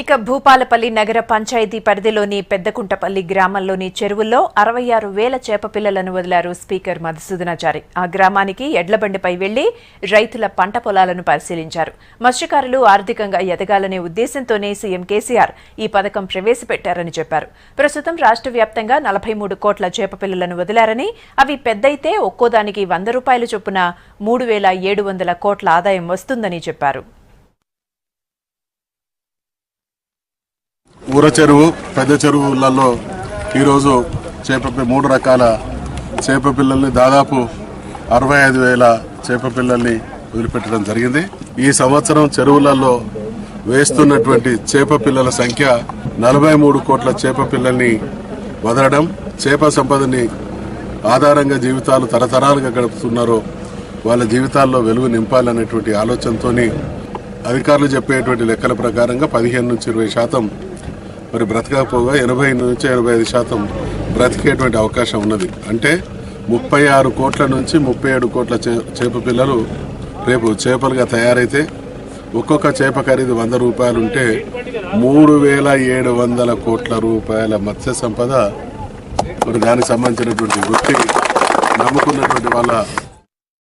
ఇక భూపాలపల్లి నగర పంచాయతీ పరిధిలోని పెద్దకుంటపల్లి గ్రామంలోని చెరువుల్లో 66,000 చేప పిల్లలను వదిలారు స్పీకర్ మధుసూదనాచారి. ఆ గ్రామానికి ఎడ్లబండిపై వెళ్లి రైతుల పంట పొలాలను పరిశీలించారు. మత్స్యకారులు ఆర్థికంగా ఎదగాలనే ఉద్దేశంతోనే సీఎం కేసీఆర్ ఈ పథకం ప్రవేశపెట్టారని చెప్పారు. ప్రస్తుతం రాష్ట్ర వ్యాప్తంగా 43 కోట్ల చేప పిల్లలను వదిలారని, అవి పెద్దయితే ఒక్కోదానికి 100 రూపాయల చొప్పున 3,700 కోట్ల ఆదాయం వస్తుందని చెప్పారు. ఊర చెరువు, పెద్ద చెరువులలో ఈరోజు మూడు రకాల చేప పిల్లల్ని దాదాపు 65,000 చేప పిల్లల్ని వదిలిపెట్టడం జరిగింది. ఈ సంవత్సరం చెరువులలో వేస్తున్నటువంటి చేప పిల్లల సంఖ్య 43 కోట్ల చేప పిల్లల్ని వదలడం, చేప సంపదని ఆధారంగా జీవితాలు తరతరాలుగా గడుపుతున్నారో వాళ్ళ జీవితాల్లో వెలుగు నింపాలనేటువంటి ఆలోచనతో అధికారులు చెప్పేటువంటి లెక్కల ప్రకారంగా 15 నుంచి 20% మరి బ్రతకకపోగా 80 నుంచి 85% బ్రతికేటువంటి అవకాశం ఉన్నది. అంటే 36 కోట్ల నుంచి 37 కోట్ల చేప పిల్లలు రేపు చేపలుగా తయారైతే ఒక్కొక్క చేప ఖరీదు 100 రూపాయలు ఉంటే 3,700 కోట్ల రూపాయల మత్స్య సంపద మరి దానికి సంబంధించినటువంటి వృత్తి నమ్ముకున్నటువంటి వాళ్ళ